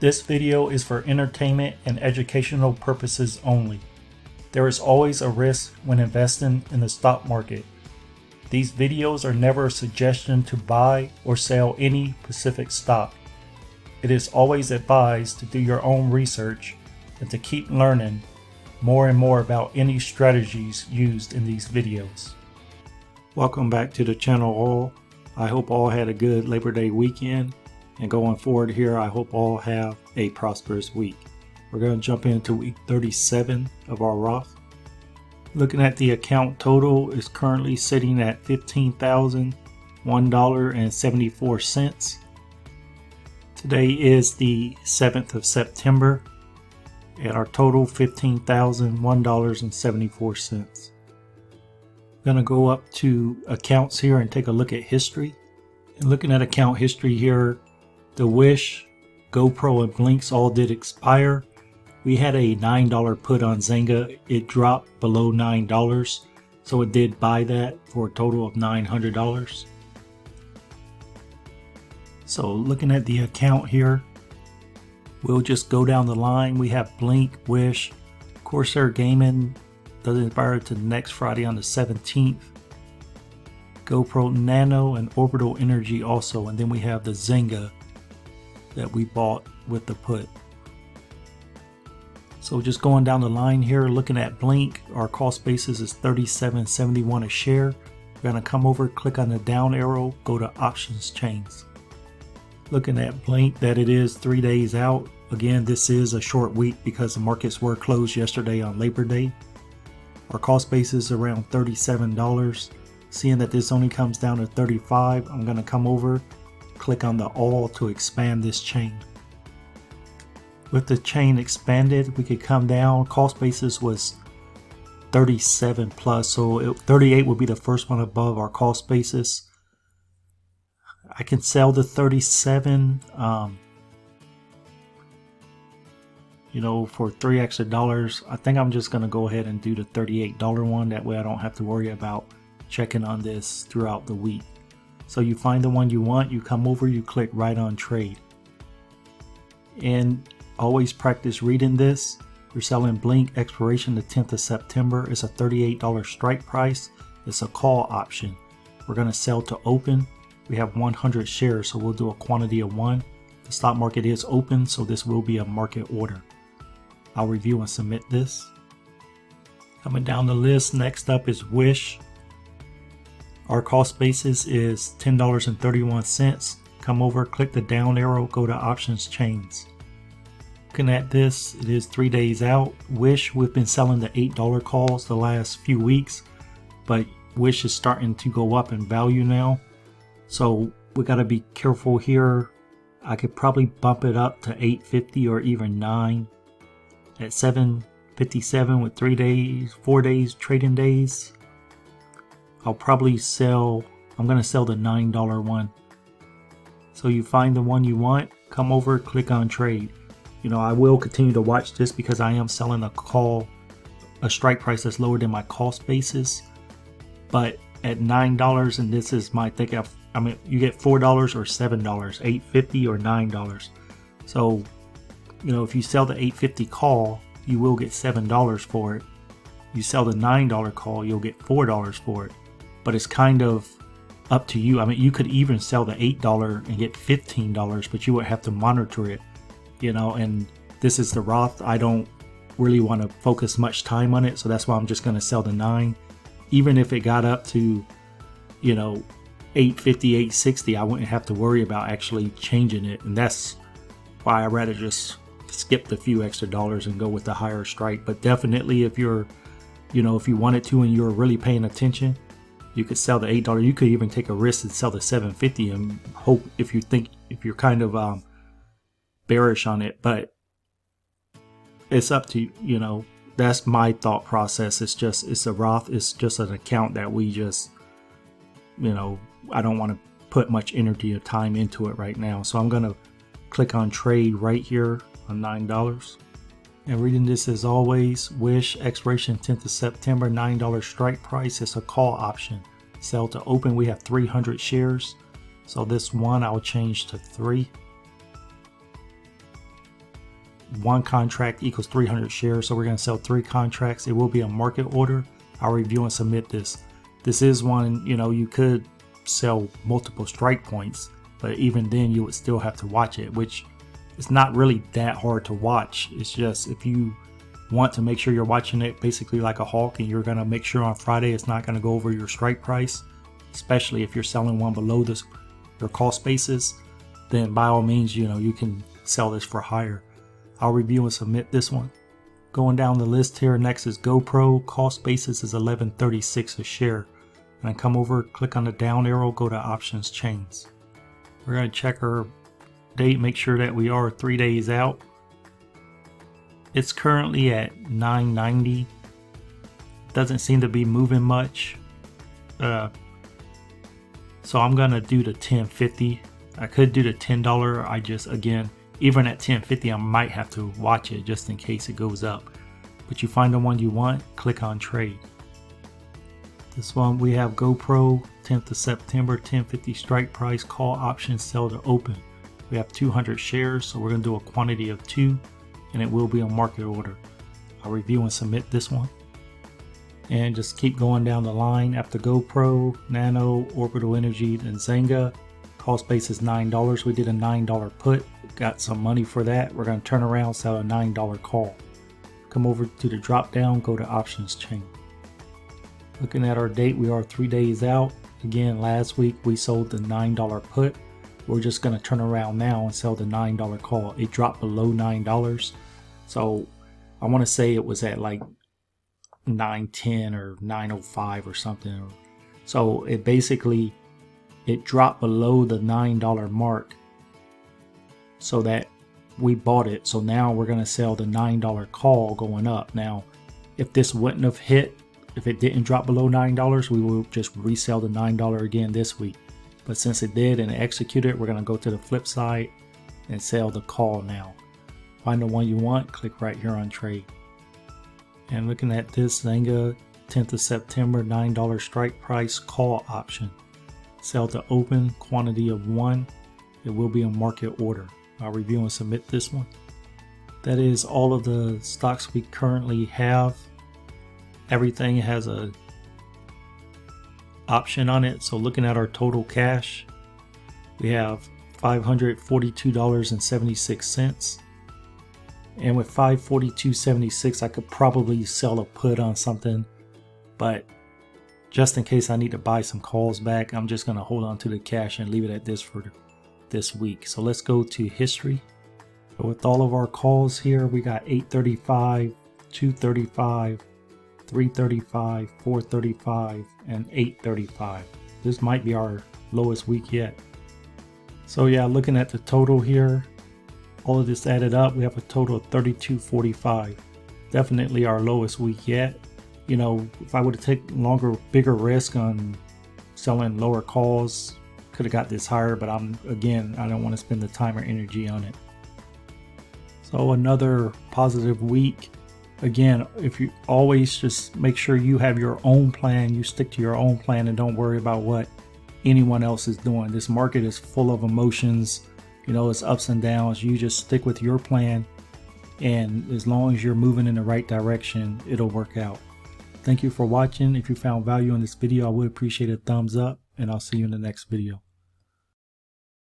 This video is for entertainment and educational purposes only. There is always a risk when investing in the stock market. These videos are never a suggestion to buy or sell any specific stock. It is always advised to do your own research and to keep learning more and more about any strategies used in these videos. Welcome back to the channel all. I hope all had a good Labor Day weekend, and going forward here I hope all have a prosperous week. We're going to jump into week 37 of our Roth. Looking at the account total is currently sitting at $15,001.74. Today is the 7th of September and our total $15,001.74. I'm going to go up to accounts here and take a look at history. And looking at account history here, the Wish, GoPro, and Blinks all did expire. We had a $9 put on Zynga. It dropped below $9, so it did buy that for a total of $900. So looking at the account here, we'll just go down the line. We have Blink, Wish, Corsair Gaming doesn't expire to next Friday on the 17th. GoPro Nano and Orbital Energy also, and then we have the Zynga that we bought with the put. So just going down the line here, looking at Blink, our cost basis is $37.71 a share. We're going to come over, click on the down arrow, go to options chains. Looking at Blink, that it is 3 days out. Again, this is a short week because the markets were closed yesterday on Labor Day. Our cost basis is around $37. Seeing that this only comes down to $35, I'm going to come over, click on the all to expand this chain. With the chain expanded, we could come down. Cost basis was 37 plus, so 38 would be the first one above our cost basis. I can sell the 37 for $3 extra. I think I'm just gonna go ahead and do the $38 one. That way I don't have to worry about checking on this throughout the week. So you find the one you want, you come over, you click right on trade. And always practice reading this. We're selling Blink, expiration the 10th of September. It's a $38 strike price. It's a call option. We're gonna sell to open. We have 100 shares, so we'll do a quantity of 1. The stock market is open, so this will be a market order. I'll review and submit this. Coming down the list, next up is Wish. Our cost basis is $10.31. Come over, click the down arrow, go to options chains. Looking at this, it is 3 days out. Wish, we've been selling the $8 calls the last few weeks, but Wish is starting to go up in value now. So we got to be careful here. I could probably bump it up to $8.50 or even $9 at $7.57 with 4 days trading days. I'll probably sell, I'm going to sell the $9 one. So you find the one you want, come over, click on trade. I will continue to watch this because I am selling a strike price that's lower than my cost basis. But at $9, and this is my thing, you get $4 or $7, $8.50 or $9. So, if you sell the $8.50 call, you will get $7 for it. You sell the $9 call, you'll get $4 for it. But it's kind of up to you. You could even sell the $8 and get $15, but you would have to monitor it, and this is the Roth. I don't really want to focus much time on it, so that's why I'm just going to sell the 9. Even if it got up to, $8.50, $8.60, I wouldn't have to worry about actually changing it, and that's why I'd rather just skip the few extra dollars and go with the higher strike. But definitely if you're, if you wanted to and you're really paying attention, you could sell the $8. You could even take a risk and sell the $7.50 and hope if you're kind of bearish on it. But it's up to you. That's my thought process. It's a Roth. It's just an account that we just, I don't want to put much energy or time into it right now. So I'm going to click on trade right here on $9. And reading this as always, Wish, expiration 10th of September, $9 strike price. It's a call option. Sell to open, we have 300 shares. So this one I'll change to 3. one contract equals 300 shares, so we're going to sell 3 contracts. It will be a market order. I'll review and submit this. This is one, you could sell multiple strike points, but even then you would still have to watch it, which is not really that hard to watch. It's just if you want to make sure you're watching it basically like a hawk, and you're going to make sure on Friday it's not going to go over your strike price, especially if you're selling one below your cost basis, then by all means, you can sell this for higher. I'll review and submit this one. Going down the list here, next is GoPro. Cost basis is $11.36 a share. And I come over, click on the down arrow, go to options chains. We're going to check our date, make sure that we are 3 days out. It's currently at 9.90. Doesn't seem to be moving much. So I'm going to do the $10.50. I could do the $10. I just, again, even at $10.50, I might have to watch it just in case it goes up. But you find the one you want, click on trade. This one we have GoPro, 10th of September, 10.50 strike price, call option, sell to open. We have 200 shares, so we're going to do a quantity of 2, and it will be a market order. I'll review and submit this one. And just keep going down the line. After GoPro, Nano, Orbital Energy, and Zynga. Cost base is $9. We did a $9 put. Got some money for that. We're going to turn around, sell a $9 call. Come over to the drop down, go to options chain. Looking at our date, we are 3 days out. Again, last week we sold the $9 put. We're just going to turn around now and sell the $9 call. It dropped below $9. So I want to say it was at like 9.10 or 9.05 or something. So it basically, it dropped below the $9 mark so that we bought it. So now we're going to sell the $9 call going up. Now, if this wouldn't have hit, if it didn't drop below $9, we will just resell the $9 again this week. But since it did and it executed, we're going to go to the flip side and sell the call now. Find the one you want, click right here on trade. And looking at this Zynga, 10th of September, $9 strike price, call option. Sell to open, quantity of 1. It will be a market order. I'll review and submit this one. That is all of the stocks we currently have. Everything has a option on it. So looking at our total cash, we have $542.76. And with $542.76, I could probably sell a put on something, but just in case I need to buy some calls back, I'm just going to hold on to the cash and leave it at this for this week. So let's go to history. So with all of our calls here, we got 835, 235, 335, 435, and 835. This might be our lowest week yet. So yeah, looking at the total here, all of this added up, we have a total of 32.45. Definitely our lowest week yet. If I would have taken bigger risk on selling lower calls, could have got this higher, but I don't want to spend the time or energy on it. So another positive week. Again, if you always just make sure you have your own plan, you stick to your own plan and don't worry about what anyone else is doing. This market is full of emotions, it's ups and downs. You just stick with your plan, and as long as you're moving in the right direction, it'll work out. Thank you for watching. If you found value in this video, I would appreciate a thumbs up, and I'll see you in the next video.